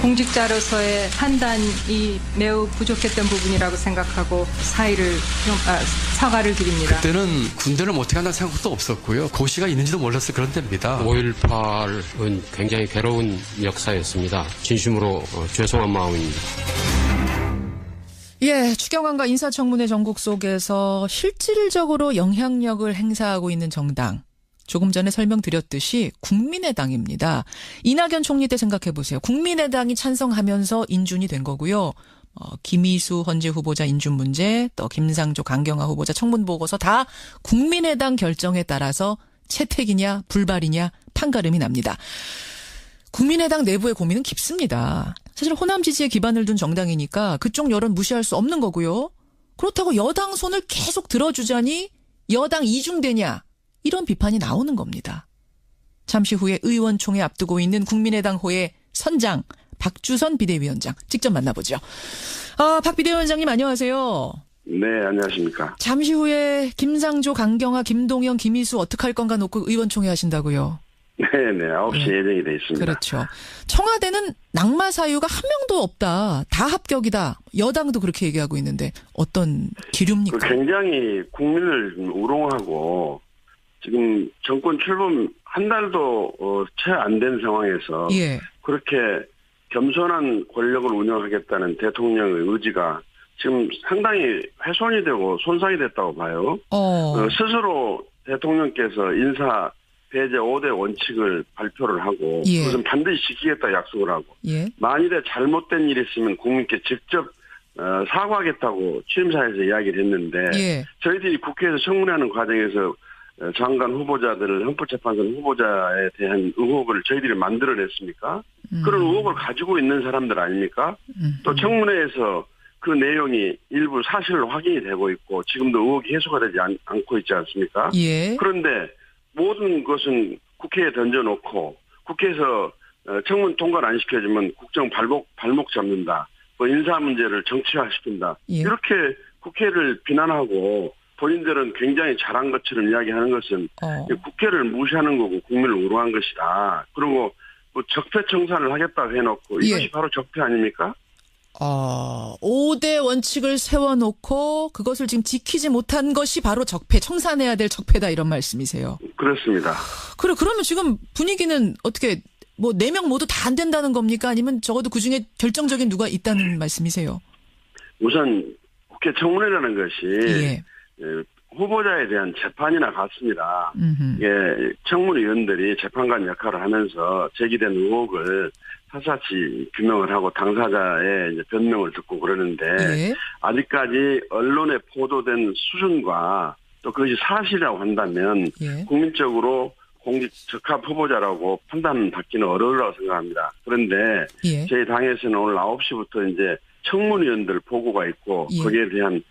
공직자로서의 판단이 매우 부족했던 부분이라고 생각하고 사과를 드립니다. 그때는 군대를 못하게 한다는 생각도 없었고요. 고시가 있는지도 몰랐을 그런 때입니다. 5.18은 굉장히 괴로운 역사였습니다. 진심으로 죄송한 마음입니다. 예, 추경안과 인사청문회 전국 속에서 실질적으로 영향력을 행사하고 있는 정당. 조금 전에 설명드렸듯이 국민의당입니다. 이낙연 총리 때 생각해보세요. 국민의당이 찬성하면서 인준이 된 거고요. 김희수 헌재 후보자 인준 문제, 또 김상조 강경화 후보자 청문 보고서 다 국민의당 결정에 따라서 채택이냐 불발이냐 판가름이 납니다. 국민의당 내부의 고민은 깊습니다. 사실 호남 지지에 기반을 둔 정당이니까 그쪽 여론 무시할 수 없는 거고요. 그렇다고 여당 손을 계속 들어주자니 여당 이중되냐 이런 비판이 나오는 겁니다. 잠시 후에 의원총회 앞두고 있는 국민의당호의 선장 박주선 비대위원장 직접 만나보죠. 박 비대위원장님 안녕하세요. 네, 안녕하십니까. 잠시 후에 김상조, 강경화, 김동연, 김희수 어떻게 할 건가 놓고 의원총회 하신다고요. 네네, 9시 예정이 돼 있습니다. 그렇죠. 청와대는 낙마 사유가 한 명도 없다. 다 합격이다. 여당도 그렇게 얘기하고 있는데 어떤 기류입니까? 굉장히 국민을 우롱하고 지금 정권 출범 한 달도 채 안 된 상황에서 예. 그렇게 겸손한 권력을 운영하겠다는 대통령의 의지가 지금 상당히 훼손이 되고 손상이 됐다고 봐요. 스스로 대통령께서 인사 배제 5대 원칙을 발표를 하고 예. 그것은 반드시 지키겠다 약속을 하고 예. 만일에 잘못된 일이 있으면 국민께 직접 사과하겠다고 취임사에서 이야기를 했는데 예. 저희들이 국회에서 청문회하는 과정에서 장관 후보자들, 헌법재판소 후보자에 대한 의혹을 저희들이 만들어냈습니까? 그런 의혹을 가지고 있는 사람들 아닙니까? 또 청문회에서 그 내용이 일부 사실로 확인이 되고 있고 지금도 의혹이 해소가 되지 않고 있지 않습니까? 예. 그런데 모든 것은 국회에 던져놓고 국회에서 청문 통과를 안 시켜주면 국정 발목 잡는다. 뭐 인사 문제를 정치화시킨다. 예. 이렇게 국회를 비난하고 본인들은 굉장히 잘한 것처럼 이야기하는 것은 국회를 무시하는 거고 국민을 우롱한 것이다. 그리고 뭐 적폐청산을 하겠다고 해놓고 이것이 예. 바로 적폐 아닙니까? 5대 원칙을 세워놓고 그것을 지금 지키지 못한 것이 바로 적폐, 청산해야 될 적폐다 이런 말씀이세요. 그렇습니다. 그러면 지금 분위기는 어떻게 뭐 4명 모두 다 안 된다는 겁니까? 아니면 적어도 그중에 결정적인 누가 있다는 말씀이세요? 우선 국회 청문회라는 것이 예. 후보자에 대한 재판이나 같습니다. 예, 청문위원들이 재판관 역할을 하면서 제기된 의혹을 사사치 규명을 하고 당사자의 이제 변명을 듣고 그러는데 예. 아직까지 언론에 보도된 수준과 또 그것이 사실이라고 한다면 예. 국민적으로 공직 적합 후보자라고 판단받기는 어려우라고 생각합니다. 그런데 예. 저희 당에서는 오늘 9시부터 이제 청문위원들 보고가 있고 예. 거기에 대한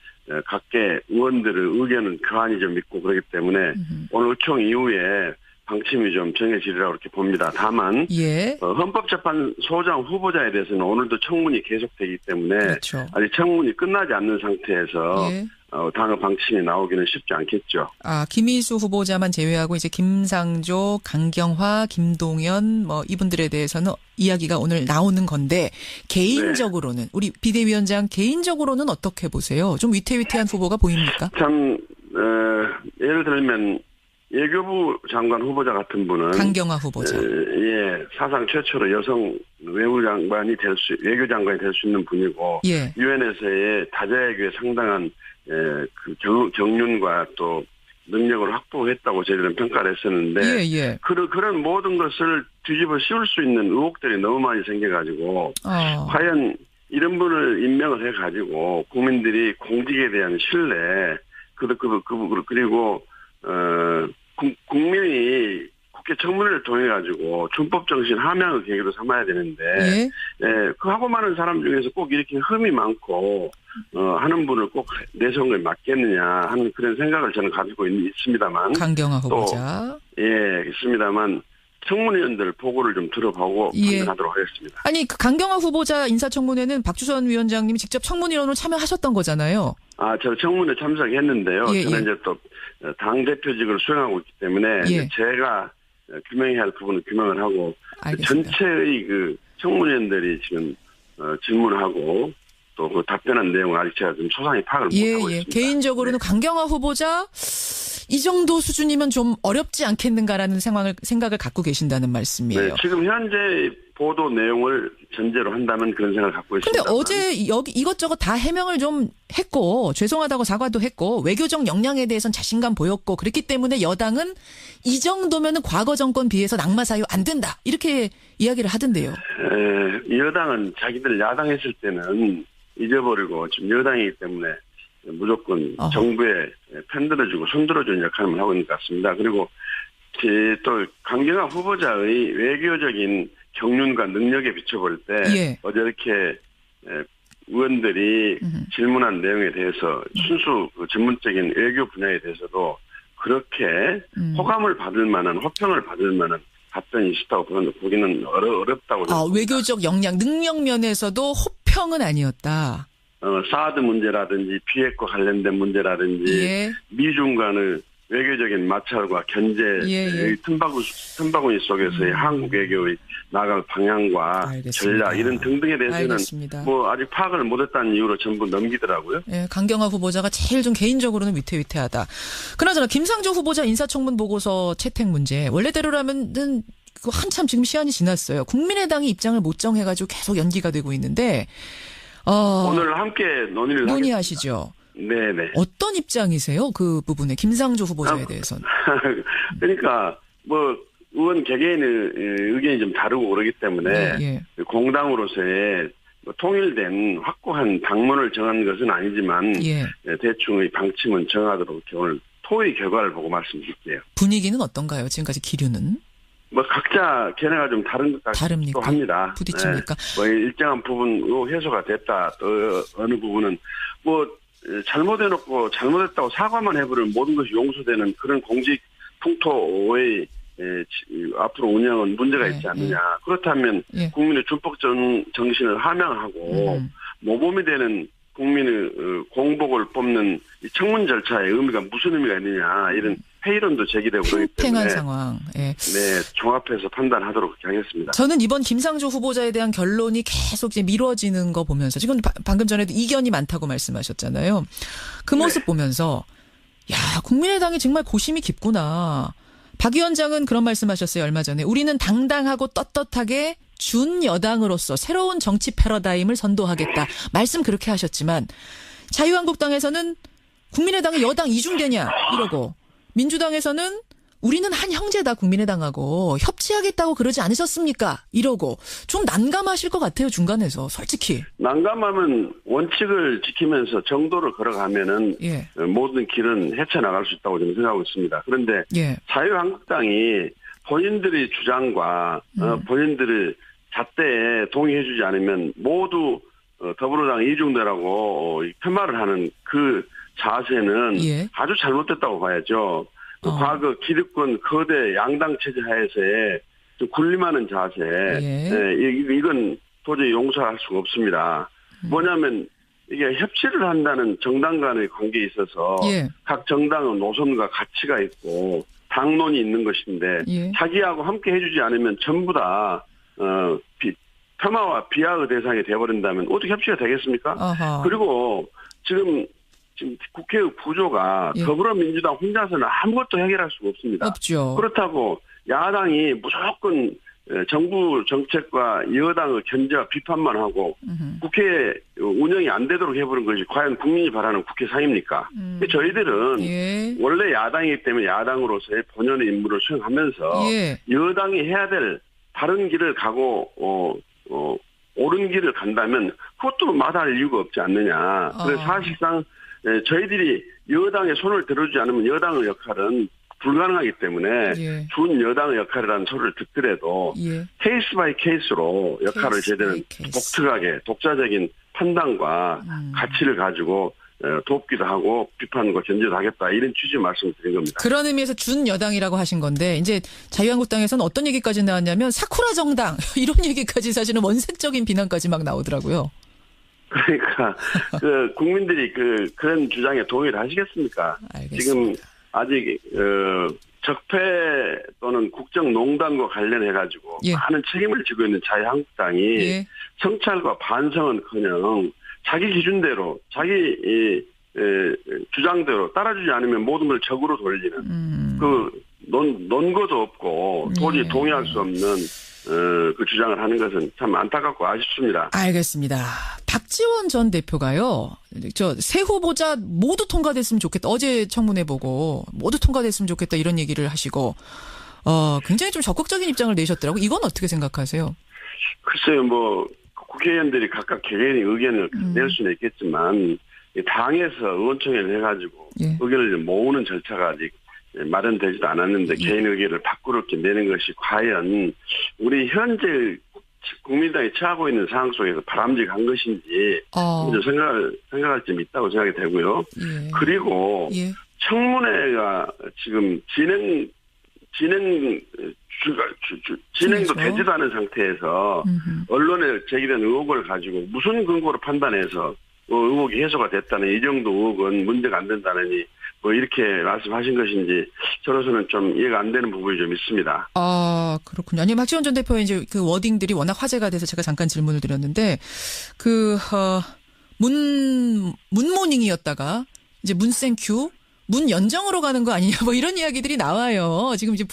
각계 의원들의 의견은 교환이 좀 있고 그렇기 때문에 오늘 의총 이후에 방침이 좀 정해지리라고 그렇게 봅니다. 다만 예. 헌법재판소장 후보자에 대해서는 오늘도 청문이 계속되기 때문에 그렇죠. 아직 청문이 끝나지 않는 상태에서 예. 당의 방침이 나오기는 쉽지 않겠죠. 김희수 후보자만 제외하고 이제 김상조, 강경화, 김동연 뭐 이분들에 대해서는 이야기가 오늘 나오는 건데 개인적으로는 네. 우리 비대위원장 개인적으로는 어떻게 보세요? 좀 위태위태한 후보가 보입니까? 참 예를 들면 외교부 장관 후보자 같은 분은 강경화 후보자. 예, 사상 최초로 여성 외교장관이 될 수 있는 분이고 예. 유엔에서의 다자외교에 상당한 그 경륜과 또 능력을 확보했다고 저희들은 평가를 했었는데 예. 그런 모든 것을 뒤집어 씌울 수 있는 의혹들이 너무 많이 생겨가지고 과연 이런 분을 임명을 해가지고 국민들이 공직에 대한 신뢰 그리고 국민이 국회 청문회를 통해 가지고 준법 정신 함양의 계기로 삼아야 되는데 그 하고 많은 사람 중에서 꼭 이렇게 흠이 많고 하는 분을 꼭 내성을 맡겠느냐 하는 그런 생각을 저는 가지고 있습니다만 강경화 후보자 있습니다만 청문위원들 보고를 좀 들어보고 판단하도록 하겠습니다. 아니 그 강경화 후보자 인사청문회는 박주선 위원장님이 직접 청문위원으로 참여하셨던 거잖아요. 저 청문회 참석했는데요. 저는 이제 또 당 대표직을 수행하고 있기 때문에 제가 규명해야 할 부분은 규명을 하고 알겠습니다. 전체의 그 청문위원들이 지금 질문하고 또 그 답변한 내용을 아직 제가 좀 소상히 파악을 못하고 있습니다. 개인적으로는 강경화 후보자 이 정도 수준이면 좀 어렵지 않겠는가라는 생각을 갖고 계신다는 말씀이에요. 네, 지금 현재 보도 내용을 전제로 한다면 그런 생각을 갖고 있습니다. 근데 어제 여기 이것저것 다 해명을 좀 했고 죄송하다고 사과도 했고 외교적 역량에 대해서는 자신감 보였고 그랬기 때문에 여당은 이 정도면은 과거 정권 비해서 낙마 사유 안 된다 이렇게 이야기를 하던데요. 여당은 자기들 야당했을 때는 잊어버리고 지금 여당이기 때문에 무조건 정부에 편들어주고 손들어주는 역할을 하고 있는 것 같습니다. 그리고 또 강경화 후보자의 외교적인 경륜과 능력에 비춰볼 때 어저께 의원들이 질문한 내용에 대해서 순수 전문적인 외교 분야에 대해서도 그렇게 호감을 받을 만한 호평을 받을 만한 답변이 있었다고 보기는 어렵다고 생각합니다. 외교적 역량 능력 면에서도 호평은 아니었다. 사드 문제라든지 비핵과 관련된 문제라든지 미중 간의 외교적인 마찰과 견제의 틈바구니 속에서의 한국 외교의 나아갈 방향과 전략 이런 등등에 대해서는 뭐 아직 파악을 못했다는 이유로 전부 넘기더라고요. 예, 강경화 후보자가 제일 좀 개인적으로는 위태위태하다. 그나저나 김상조 후보자 인사청문 보고서 채택 문제 원래대로라면은 한참 지금 시간이 지났어요. 국민의당이 입장을 못 정해가지고 계속 연기가 되고 있는데 오늘 함께 논의하시죠. 네네. 어떤 입장이세요? 그 부분에 김상조 후보자에 대해서는. 그러니까 뭐 의원 개개인의 의견이 좀 다르고 그러기 때문에 공당으로서의 통일된 확고한 당론을 정한 것은 아니지만 대충의 방침은 정하도록 오늘 토의 결과를 보고 말씀드릴게요. 분위기는 어떤가요? 지금까지 기류는? 뭐 각자 견해가 좀 다른 것 같기도 합니다. 부딪힙니까? 뭐 일정한 부분 해소가 됐다. 또 어느 부분은 뭐 잘못해놓고 잘못했다고 사과만 해버리면 모든 것이 용서되는 그런 공직 풍토의 앞으로 운영은 문제가 있지 않느냐. 그렇다면 국민의 준법 정신을 함양하고 모범이 되는 국민의 공복을 뽑는 이 청문 절차의 의미가 무슨 의미가 있느냐 이런 회의론도 제기되고 그렇기 때문에 팽팽한 상황. 네, 종합해서 판단하도록 하겠습니다. 저는 이번 김상조 후보자에 대한 결론이 계속 이제 미뤄지는 거 보면서 지금 방금 전에도 이견이 많다고 말씀하셨잖아요. 그 모습 보면서 야 국민의당이 정말 고심이 깊구나. 박 위원장은 그런 말씀하셨어요. 얼마 전에 우리는 당당하고 떳떳하게 준 여당으로서 새로운 정치 패러다임을 선도하겠다. 말씀 그렇게 하셨지만 자유한국당에서는 국민의당이 여당 이중되냐 이러고 민주당에서는 우리는 한 형제다 국민의당하고 협치하겠다고 그러지 않으셨습니까? 이러고 좀 난감하실 것 같아요. 중간에서 솔직히. 난감하면 원칙을 지키면서 정도를 걸어가면은 모든 길은 헤쳐나갈 수 있다고 저는 생각하고 있습니다. 그런데 자유한국당이 본인들의 주장과 본인들의 잣대에 동의해주지 않으면 모두 더불어당 이중대라고 폄하를 하는 그 자세는 아주 잘못됐다고 봐야죠. 과거 기득권 거대 양당 체제 하에서의 좀 군림하는 자세, 이건 도저히 용서할 수가 없습니다. 뭐냐면 이게 협치를 한다는 정당 간의 관계에 있어서 각 정당은 노선과 가치가 있고 당론이 있는 것인데 자기하고 함께 해주지 않으면 전부 다 폄하와 비하의 대상이 되어버린다면 어떻게 협치가 되겠습니까? 그리고 지금 국회의 구조가 더불어민주당 혼자서는 아무것도 해결할 수가 없습니다. 없죠. 그렇다고 야당이 무조건 정부 정책과 여당의 견제와 비판만 하고 국회 운영이 안 되도록 해버린 것이 과연 국민이 바라는 국회상입니까? 저희들은 원래 야당이기 때문에 야당으로서의 본연의 임무를 수행하면서 여당이 해야 될 바른 길을 가고 옳은 길을 간다면 그것도 마다할 이유가 없지 않느냐. 그래서 사실상 저희들이 여당의 손을 들어주지 않으면 여당의 역할은 불가능하기 때문에 준 여당의 역할이라는 소리를 듣더라도 케이스 바이 케이스로 역할을 제대로 독특하게 독자적인 판단과 가치를 가지고 돕기도 하고 비판과 견제도 하겠다 이런 취지 말씀을 드린 겁니다. 그런 의미에서 준 여당이라고 하신 건데 이제 자유한국당에서는 어떤 얘기까지 나왔냐면 사쿠라 정당 이런 얘기까지 사실은 원색적인 비난까지 막 나오더라고요. 그러니까 국민들이 그런 주장에 동의를 하시겠습니까? 알겠습니다. 지금 아직 적폐 또는 국정농단과 관련해가지고 예. 많은 책임을 지고 있는 자유한국당이 예. 성찰과 반성은커녕 자기 기준대로 자기 주장대로 따라주지 않으면 모든 걸 적으로 돌리는 논거도 없고 도저히 예. 동의할 수 없는 그 주장을 하는 것은 참 안타깝고 아쉽습니다. 알겠습니다. 박지원 전 대표가요. 새 후보자 모두 통과됐으면 좋겠다. 어제 청문회 보고 모두 통과됐으면 좋겠다 이런 얘기를 하시고 굉장히 좀 적극적인 입장을 내셨더라고요. 이건 어떻게 생각하세요? 글쎄요. 뭐 국회의원들이 각각 개개인의 의견을 낼 수는 있겠지만 당에서 의원총회를 해가지고 예. 의견을 모으는 절차가 아직 마련되지도 않았는데 개인 의견을 밖으로 내는 것이 과연 우리 현재 국민당이 처하고 있는 상황 속에서 바람직한 것인지 좀 생각할 점이 있다고 생각이 되고요. 예. 그리고 예. 청문회가 지금 진행도 되지도 않은 상태에서 언론에 제기된 의혹을 가지고 무슨 근거로 판단해서 의혹이 해소가 됐다는 이 정도 의혹은 문제가 안 된다느니 뭐 이렇게 말씀하신 것인지 저로서는 좀 이해가 안 되는 부분이 좀 있습니다. 아, 그렇군요. 아니, 박지원 전 대표의 이제 그 워딩들이 워낙 화제가 돼서 제가 잠깐 질문을 드렸는데, 문모닝이었다가 이제 문센큐, 문연정으로 가는 거 아니냐, 뭐 이런 이야기들이 나와요. 지금 이제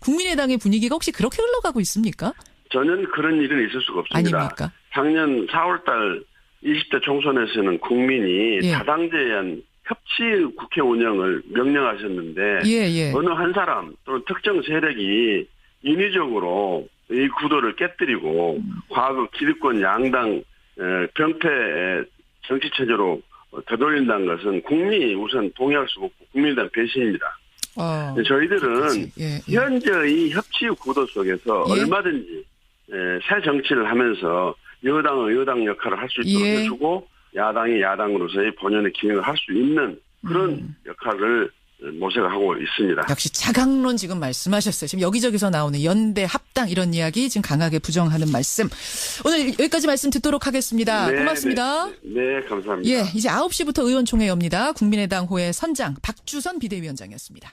국민의당의 분위기가 혹시 그렇게 흘러가고 있습니까? 전혀 그런 일은 있을 수가 없습니다. 아닙니까? 작년 4월달 20대 총선에서는 국민이 예. 다당제한 협치 국회 운영을 명령하셨는데 예. 어느 한 사람 또는 특정 세력이 인위적으로 이 구도를 깨뜨리고 과거 기득권 양당 병폐 정치 체제로 되돌린다는 것은 국민이 우선 동의할 수 없고 국민의당 배신입니다. 저희들은 예. 현재의 협치 구도 속에서 예. 얼마든지 새 정치를 하면서 여당은 여당 역할을 할 수 있도록 예. 해주고 야당이 야당으로서의 본연의 기능을 할 수 있는 그런 역할을 모색하고 있습니다. 역시 차강론 지금 말씀하셨어요. 지금 여기저기서 나오는 연대 합당 이런 이야기 지금 강하게 부정하는 말씀. 오늘 여기까지 말씀 듣도록 하겠습니다. 고맙습니다. 네, 감사합니다. 예, 이제 9시부터 의원총회 엽니다. 국민의당 호의 선장 박주선 비대위원장이었습니다.